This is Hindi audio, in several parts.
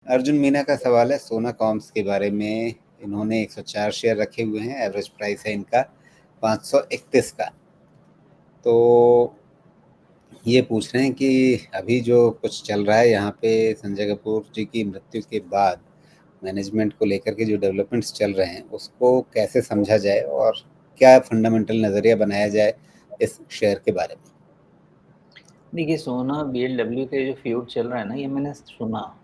अर्जुन मीना का सवाल है सोना कॉम्स के बारे में। इन्होंने 104 शेयर रखे हुए हैं, एवरेज प्राइस है इनका 531 का। तो ये पूछ रहे हैं कि अभी जो कुछ चल रहा है यहाँ पे संजय कपूर जी की मृत्यु के बाद मैनेजमेंट को लेकर के जो डेवलपमेंट्स चल रहे हैं उसको कैसे समझा जाए और क्या फंडामेंटल नज़रिया बनाया जाए इस शेयर के बारे में। देखिए, सोना बीएलडब्ल्यू के जो फ्यूड चल रहा है ना, ये मैंने सुना,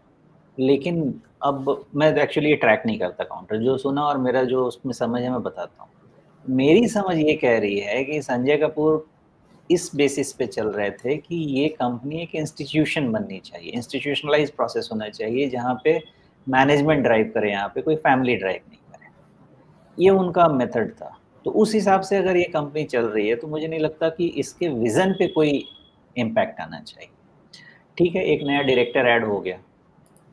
लेकिन अब मैं एक्चुअली ये ट्रैक नहीं करता काउंटर। जो सुना और मेरा जो उसमें समझ है मैं बताता हूँ। मेरी समझ ये कह रही है कि संजय कपूर इस बेसिस पे चल रहे थे कि ये कंपनी एक इंस्टीट्यूशन बननी चाहिए, इंस्टीट्यूशनलाइज प्रोसेस होना चाहिए, जहाँ पे मैनेजमेंट ड्राइव करे, यहाँ पे कोई फैमिली ड्राइव नहीं करे। ये उनका मेथड था। तो उस हिसाब से अगर ये कंपनी चल रही है तो मुझे नहीं लगता कि इसके विजन पे कोई इम्पैक्ट आना चाहिए। ठीक है, एक नया डायरेक्टर ऐड हो गया,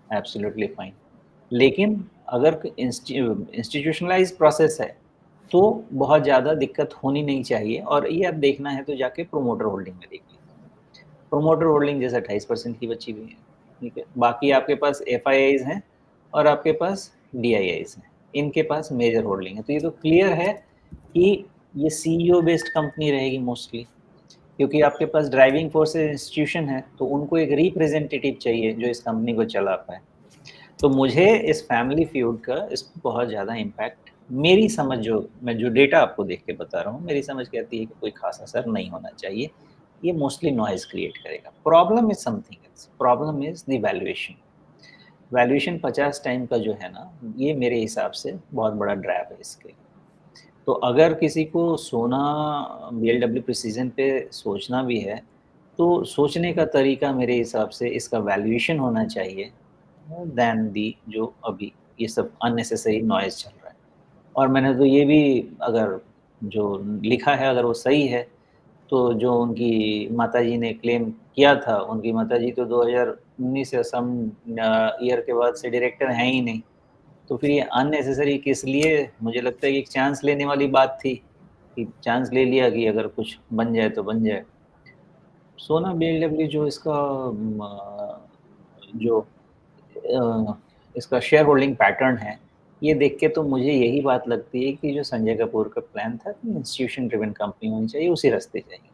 एब्सोल्युटली फाइन। लेकिन अगर इंस्टीट्यूशनलाइज प्रोसेस है तो बहुत ज़्यादा दिक्कत होनी नहीं चाहिए। और ये अब देखना है तो जाके प्रोमोटर होल्डिंग में देख लीजिए। प्रोमोटर होल्डिंग जैसे 28% की बची हुई है। ठीक है, बाकी आपके पास एफ हैं और आपके पास डी हैं, इनके पास मेजर होल्डिंग है। तो ये तो क्लियर है कि ये सीईओ बेस्ड कंपनी रहेगी मोस्टली, क्योंकि आपके पास ड्राइविंग फोर्स इंस्टीट्यूशन है, तो उनको एक रिप्रेजेंटेटिव चाहिए जो इस कंपनी को चला पाए। तो मुझे इस फैमिली फ्यूड का इस पर बहुत ज़्यादा इम्पैक्ट, मेरी समझ, जो मैं जो डेटा आपको देख के बता रहा हूँ, मेरी समझ कहती है कि कोई खास असर नहीं होना चाहिए। ये मोस्टली नॉइज क्रिएट करेगा। Problem is something else, problem is the valuation. Valuation 50 time का जो है ना, ये मेरे हिसाब से बहुत बड़ा ड्रैप है इसके। तो अगर किसी को सोना बीएलडब्ल्यू प्रिसीजन पे सोचना भी है, तो सोचने का तरीका मेरे हिसाब से इसका वैल्यूएशन होना चाहिए देन दी जो अभी ये सब अननेसेसरी नॉइज़ चल रहा है। और मैंने तो ये भी, अगर जो लिखा है अगर वो सही है, तो जो उनकी माताजी ने क्लेम किया था, उनकी माताजी तो 2019 या सम ईयर के बाद से डायरेक्टर हैं ही नहीं। तो फिर ये अननेसेसरी किस लिए? मुझे लगता है कि एक चांस लेने वाली बात थी, कि चांस ले लिया कि अगर कुछ बन जाए तो बन जाए। सोना बीएलडब्ल्यू जो इसका जो इसका शेयर होल्डिंग पैटर्न है, ये देख के तो मुझे यही बात लगती है कि जो संजय कपूर का प्लान था कि इंस्टीट्यूशन ड्रिवन कंपनी होनी चाहिए, उसी रास्ते जाएगी।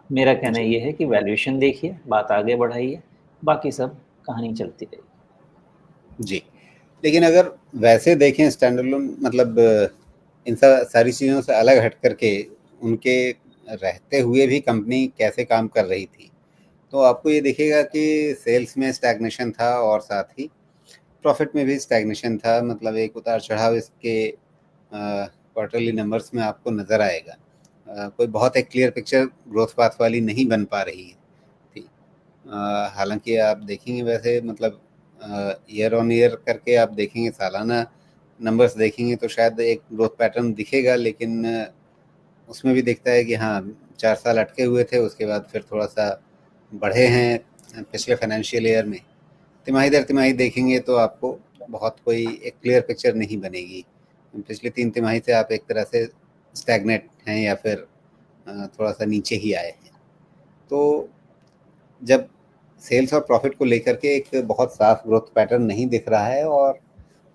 मेरा कहना जी। ये है कि वैल्यूएशन देखिए, बात आगे बढ़ाइए, बाकी सब कहानी चलती रहेगी। जी, लेकिन अगर वैसे देखें स्टैंडअलोन, मतलब इन सारी चीज़ों से अलग हट करके उनके रहते हुए भी कंपनी कैसे काम कर रही थी, तो आपको ये दिखेगा कि सेल्स में स्टैग्नेशन था और साथ ही प्रॉफिट में भी स्टैग्नेशन था। मतलब एक उतार चढ़ाव इसके क्वार्टरली नंबर्स में आपको नज़र आएगा। कोई बहुत एक क्लियर पिक्चर ग्रोथ पाथ वाली नहीं बन पा रही थी। हालांकि आप देखेंगे वैसे, मतलब ईयर ऑन ईयर करके आप देखेंगे, सालाना नंबर्स देखेंगे तो शायद एक ग्रोथ पैटर्न दिखेगा, लेकिन उसमें भी दिखता है कि हाँ 4 साल अटके हुए थे, उसके बाद फिर थोड़ा सा बढ़े हैं पिछले फाइनेंशियल ईयर में। तिमाही दर तिमाही देखेंगे तो आपको बहुत कोई एक क्लियर पिक्चर नहीं बनेगी। पिछले 3 तिमाही से आप एक तरह से स्टैग्नेट हैं या फिर थोड़ा सा नीचे ही आए हैं। तो जब सेल्स और प्रॉफिट को लेकर के एक बहुत साफ ग्रोथ पैटर्न नहीं दिख रहा है और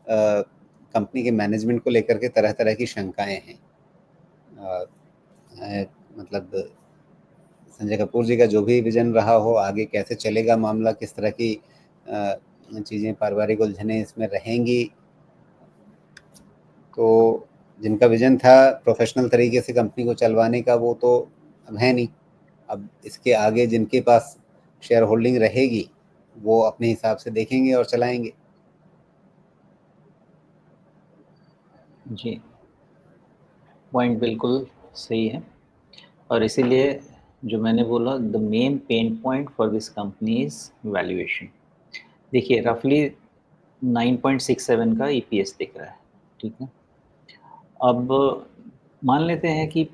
कंपनी के मैनेजमेंट को लेकर के तरह तरह की शंकाएं हैं, अ, मतलब संजय कपूर जी का जो भी विजन रहा हो, आगे कैसे चलेगा मामला, किस तरह की चीज़ें, पारिवारिक उलझनें इसमें रहेंगी। तो जिनका विजन था प्रोफेशनल तरीके से कंपनी को चलवाने का, वो तो अब है नहीं। अब इसके आगे जिनके पास शेयर होल्डिंग रहेगी वो अपने हिसाब से देखेंगे और चलाएंगे। जी, पॉइंट बिल्कुल सही है। और इसीलिए जो मैंने बोला, the main pain point for this company is valuation. देखिए, रफली 9.67 का ईपीएस दिख रहा है। ठीक है, अब मान लेते हैं कि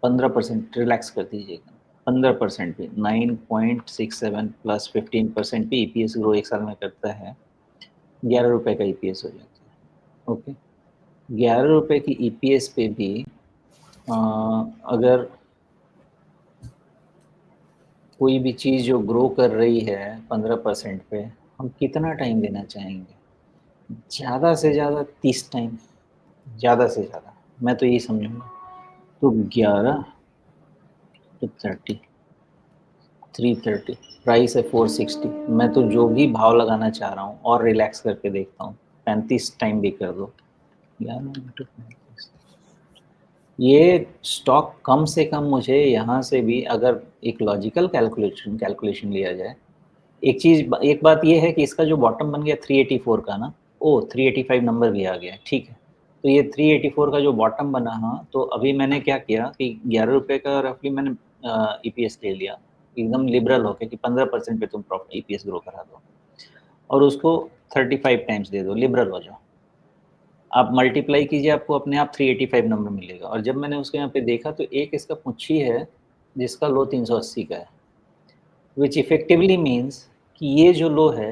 15% रिलैक्स कर दीजिएगा, 15% भी 9.67 प्लस 15% भी ईपीएस ग्रो एक साल में करता है, 11 रुपये का ईपीएस हो जाता है। ओके, 11 रुपये की ईपीएस पे भी अगर कोई भी चीज़ जो ग्रो कर रही है 15% पे, हम कितना टाइम देना चाहेंगे? ज़्यादा से ज़्यादा 30 टाइम, ज़्यादा से ज़्यादा, मैं तो यही समझूँगा। तो 11 तो 30, 330, प्राइस है 460, मैं तो जो भी भाव लगाना चाह रहा हूँ और रिलैक्स करके देखता हूँ, 35 टाइम भी कर दो, 11 इंटू 35, ये स्टॉक कम से कम मुझे यहाँ से भी अगर एक लॉजिकल कैलकुलेशन लिया जाए, एक बात ये है कि इसका जो बॉटम बन गया 384 का ना, ओह! 385 नंबर भी आ गया है, ठीक है। तो ये 384 का जो बॉटम बना, हाँ, तो अभी मैंने क्या किया कि ₹11 का रफ़ली मैंने ईपीएस ले लिया, एकदम लिबरल होके कि 15% पे तुम ईपीएस ग्रो करा दो और उसको 35 टाइम्स दे दो, लिबरल हो जाओ। आप मल्टीप्लाई कीजिए, आपको अपने आप 385 नंबर मिलेगा और जब मैंने उसके यहाँ पे देखा तो एक इसका पुंछी है, जिसका लो 380 का है, व्हिच इफेक्टिवली मीन्स कि ये जो लो है,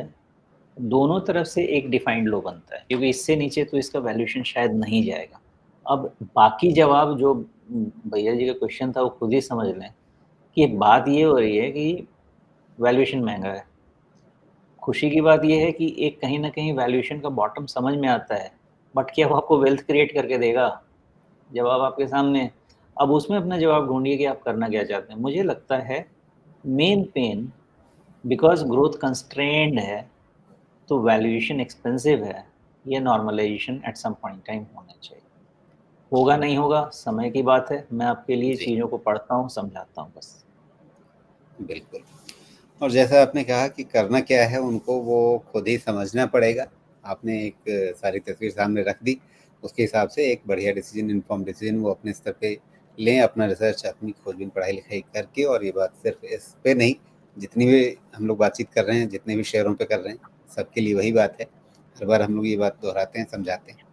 दोनों तरफ से एक डिफाइंड लो बनता है, क्योंकि इससे नीचे तो इसका वैल्यूएशन शायद नहीं जाएगा। अब बाकी जवाब जो भैया जी का क्वेश्चन था, वो खुद ही समझ लें कि बात ये हो रही है कि वैल्यूएशन महँगा है। खुशी की बात ये है कि एक कहीं न कहीं वैल्यूएशन का बॉटम समझ में आता है, बट क्या वो आपको वेल्थ क्रिएट करके देगा? जवाब आपके सामने है। अब उसमें अपना जवाब ढूँढिए कि आप करना क्या चाहते हैं। मुझे लगता है main pain because growth constrained है, तो वैल्यूएशन एक्सपेंसिव है, ये normalisation at some point time होना चाहिए। होगा नहीं होगा, समय की बात है। मैं आपके लिए जी, चीज़ों को पढ़ता हूँ, समझाता हूँ बस। बिल्कुल। और जैसा आपने कहा कि करना क्या है उनको वो खुद ही समझना पड़ेगा। आपने एक सारी तस्वीर सामने रख दी, उसके हिसाब से एक बढ़िया डिसीज़न, इन्फॉर्म्ड डिसीज़न वो अपने स्तर पे लें, अपना रिसर्च, अपनी खोजबीन, पढ़ाई-लिखाई करके। और ये बात सिर्फ़ इस पे नहीं, जितनी भी हम लोग बातचीत कर रहे हैं, जितने भी शेयरों पे कर रहे हैं, सबके लिए वही बात है। हर बार हम लोग ये बात दोहराते हैं, समझाते हैं।